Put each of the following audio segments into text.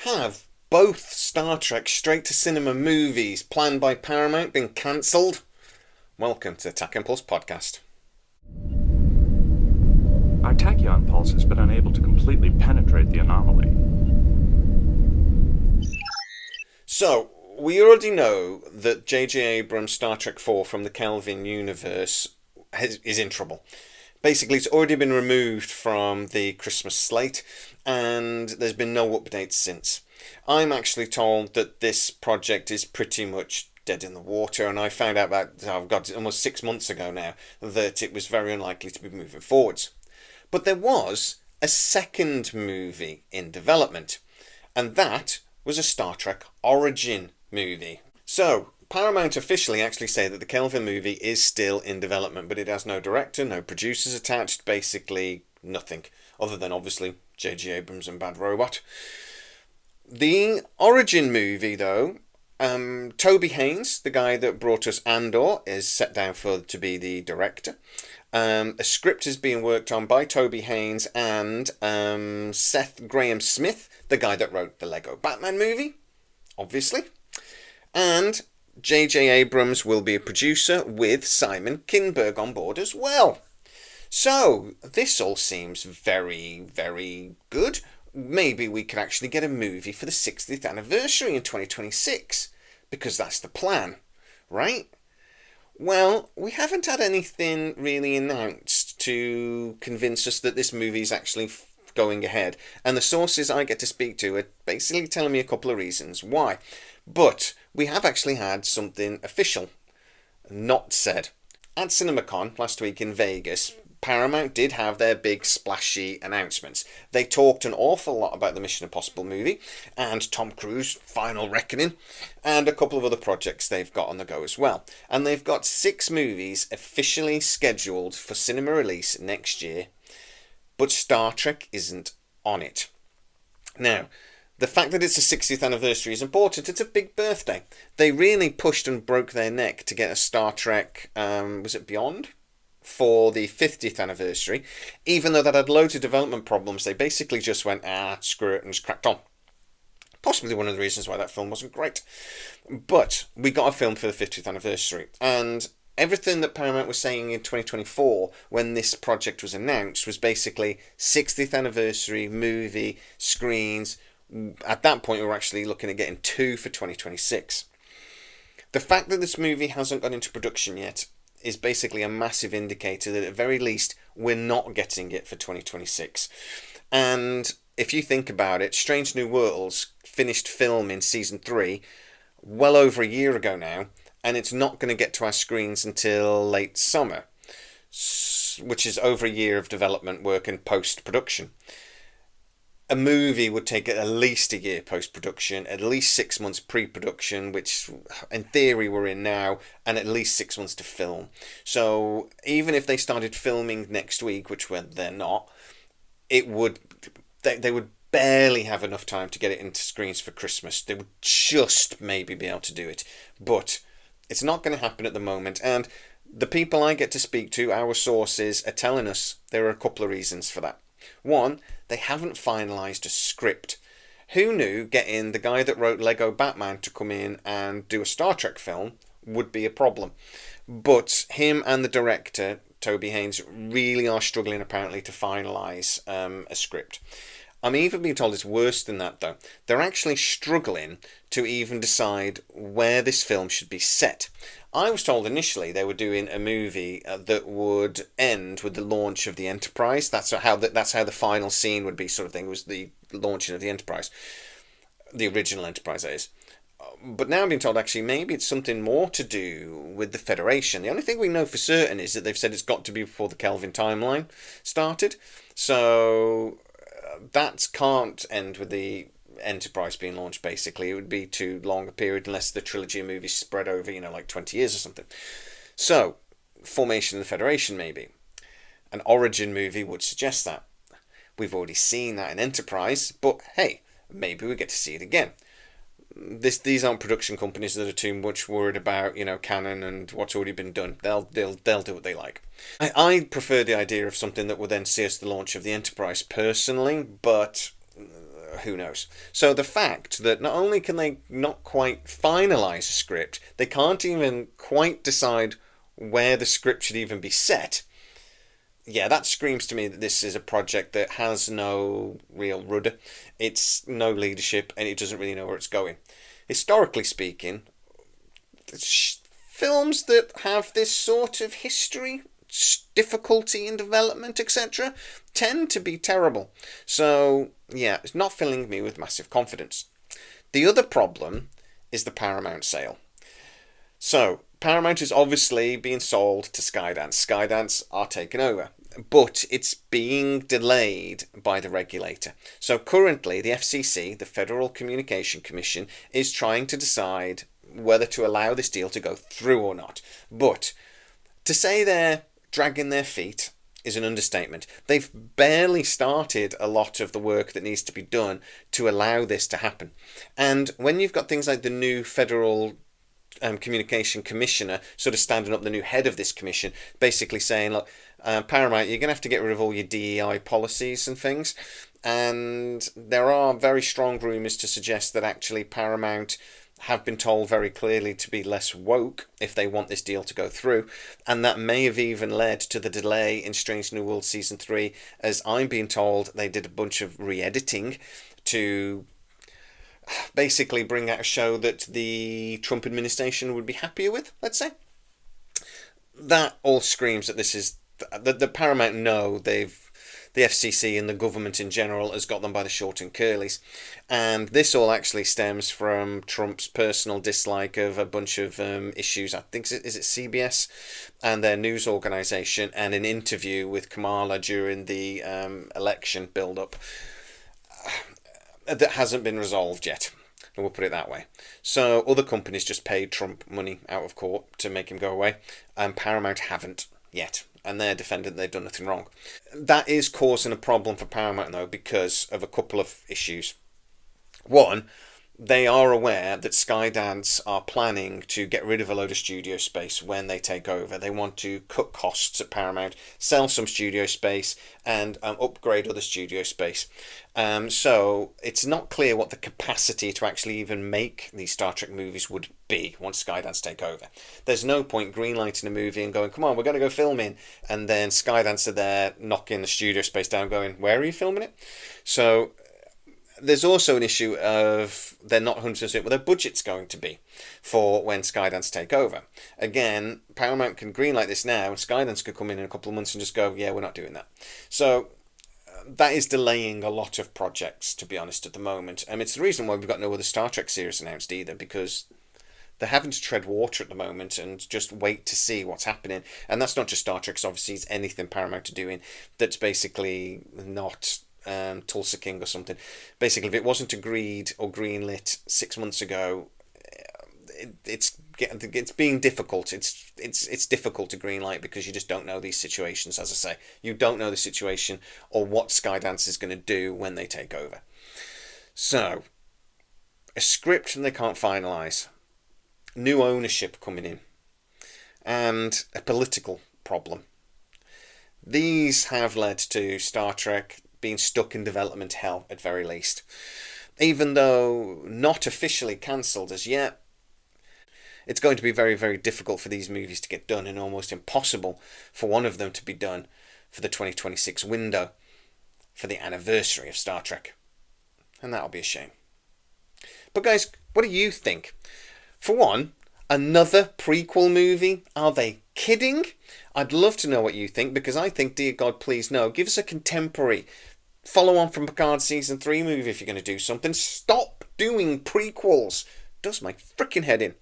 Have both Star Trek straight to cinema movies planned by Paramount been cancelled? Welcome to the Tachyon Pulse podcast. Our Tachyon pulse has been unable to completely penetrate the anomaly. So, we already know that J.J. Abrams' Star Trek 4 from the Kelvin universe is in trouble. Basically, it's already been removed from the Christmas slate, and there's been no updates since. I'm actually told that this project is pretty much dead in the water, and I found out almost 6 months ago now that it was very unlikely to be moving forwards. But there was a second movie in development, and that was a Star Trek Origin movie. So, Paramount officially actually say that the Kelvin movie is still in development, but it has no director, no producers attached, basically nothing, other than obviously J.J. Abrams and Bad Robot. The Origin movie, though, Toby Haynes, the guy that brought us Andor, is set down to be the director. A script is being worked on by Toby Haynes and Seth Grahame-Smith, the guy that wrote the Lego Batman movie, obviously. And J.J. Abrams will be a producer with Simon Kinberg on board as well. So, this all seems very, very good. Maybe we could actually get a movie for the 60th anniversary in 2026, because that's the plan, right? Well, we haven't had anything really announced to convince us that this movie is actually going ahead. And the sources I get to speak to are basically telling me a couple of reasons why. But we have actually had something official not said. At CinemaCon last week in Vegas, Paramount did have their big splashy announcements. They talked an awful lot about the Mission Impossible movie and Tom Cruise Final Reckoning and a couple of other projects they've got on the go as well. And they've got 6 movies officially scheduled for cinema release next year, but Star Trek isn't on it. Now, the fact that it's the 60th anniversary is important. It's a big birthday. They really pushed and broke their neck to get a Star Trek, was it Beyond? For the 50th anniversary. Even though that had loads of development problems, they basically just went, screw it, and just cracked on. Possibly one of the reasons why that film wasn't great. But we got a film for the 50th anniversary. And everything that Paramount was saying in 2024 when this project was announced was basically 60th anniversary movie screens. At that point, we were actually looking at getting 2 for 2026. The fact that this movie hasn't gone into production yet is basically a massive indicator that at very least we're not getting it for 2026. And if you think about it, Strange New Worlds finished filming season 3 well over a year ago now, and it's not going to get to our screens until late summer, which is over a year of development work and post-production. A movie would take at least a year post-production, at least 6 months pre-production, which in theory we're in now, and at least 6 months to film. So even if they started filming next week, which they're not, they would barely have enough time to get it into screens for Christmas. They would just maybe be able to do it. But it's not going to happen at the moment, and the people I get to speak to, our sources, are telling us there are a couple of reasons for that. One, they haven't finalised a script. Who knew getting the guy that wrote Lego Batman to come in and do a Star Trek film would be a problem? But him and the director, Toby Haynes, really are struggling apparently to finalise a script. I'm even being told it's worse than that, though. They're actually struggling to even decide where this film should be set. I was told initially they were doing a movie that would end with the launch of the Enterprise. That's how the final scene would be, sort of thing, was the launching of the Enterprise. The original Enterprise, that is. But now I'm being told actually maybe it's something more to do with the Federation. The only thing we know for certain is that they've said it's got to be before the Kelvin timeline started. So that can't end with the Enterprise being launched, basically. It would be too long a period unless the trilogy of movies spread over, like 20 years or something. So, formation of the Federation, maybe. An Origin movie would suggest that. We've already seen that in Enterprise, but hey, maybe we get to see it again. These aren't production companies that are too much worried about, canon and what's already been done. They'll do what they like. I prefer the idea of something that would then see us the launch of the Enterprise personally, but who knows? So the fact that not only can they not quite finalise a script, they can't even quite decide where the script should even be set. Yeah, that screams to me that this is a project that has no real rudder. It's no leadership, and it doesn't really know where it's going. Historically speaking, films that have this sort of history, difficulty in development, etc., tend to be terrible. So, yeah, it's not filling me with massive confidence. The other problem is the Paramount sale. So, Paramount is obviously being sold to Skydance. Skydance are taking over, but it's being delayed by the regulator. So currently, the FCC, the Federal Communication Commission, is trying to decide whether to allow this deal to go through or not. But to say they're dragging their feet is an understatement. They've barely started a lot of the work that needs to be done to allow this to happen. And when you've got things like the new Federal Communication Commissioner sort of standing up, the new head of this commission, basically saying, look, Paramount, you're going to have to get rid of all your DEI policies and things. And there are very strong rumours to suggest that actually Paramount have been told very clearly to be less woke if they want this deal to go through. And that may have even led to the delay in Strange New World Season 3, as I'm being told they did a bunch of re-editing to basically bring out a show that the Trump administration would be happier with, let's say. That all screams that this is the Paramount know the FCC and the government in general has got them by the short and curlies, and this all actually stems from Trump's personal dislike of a bunch of issues. I think is it CBS and their news organisation, and an interview with Kamala during the election build-up that hasn't been resolved yet. We'll put it that way. So other companies just paid Trump money out of court to make him go away, and Paramount haven't yet. And they're defending they've done nothing wrong. That is causing a problem for Paramount, though, because of a couple of issues. One, they are aware that Skydance are planning to get rid of a load of studio space when they take over. They want to cut costs at Paramount, sell some studio space, and upgrade other studio space. So it's not clear what the capacity to actually even make these Star Trek movies would be once Skydance take over. There's no point greenlighting a movie and going, come on, we're going to go filming, and then Skydance are there knocking the studio space down going, where are you filming it? So there's also an issue of they're not 100% what their budget's going to be for when Skydance take over. Again, Paramount can greenlight this now, and Skydance could come in a couple of months and just go, yeah, we're not doing that. So that is delaying a lot of projects, to be honest, at the moment. And it's the reason why we've got no other Star Trek series announced either, because they're having to tread water at the moment and just wait to see what's happening. And that's not just Star Trek, because obviously it's anything Paramount are doing that's basically not Tulsa King or something. Basically, if it wasn't agreed or greenlit 6 months ago, it's being difficult. It's difficult to greenlight because you just don't know these situations. As I say, you don't know the situation or what Skydance is going to do when they take over. So, a script they can't finalise, new ownership coming in, and a political problem. These have led to Star Trek being stuck in development hell at very least. Even though not officially cancelled as yet, it's going to be very, very difficult for these movies to get done, and almost impossible for one of them to be done for the 2026 window, for the anniversary of Star Trek. And that'll be a shame. But guys, what do you think? For one, another prequel movie? Are they kidding? I'd love to know what you think, because I think, dear God, please no. Give us a contemporary follow on from Picard Season 3 movie if you're going to do something. Stop doing prequels. Does my freaking head in.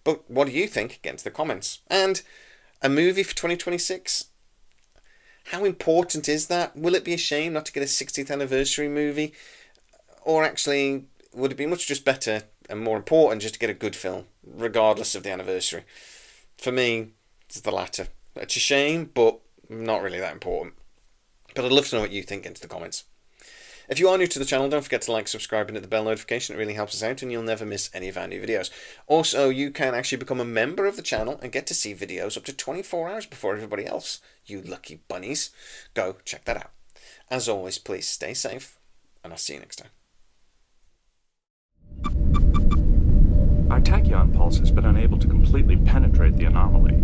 But what do you think? Get into the comments. And a movie for 2026? How important is that? Will it be a shame not to get a 60th anniversary movie? Or actually, would it be much just better and more important just to get a good film, regardless of the anniversary? For me, it's the latter. It's a shame, but not really that important. But I'd love to know what you think into the comments. If you are new to the channel, don't forget to like, subscribe, and hit the bell notification. It really helps us out, and you'll never miss any of our new videos. Also, you can actually become a member of the channel and get to see videos up to 24 hours before everybody else. You lucky bunnies. Go check that out. As always, please stay safe, and I'll see you next time. tachyon pulse has been unable to completely penetrate the anomaly.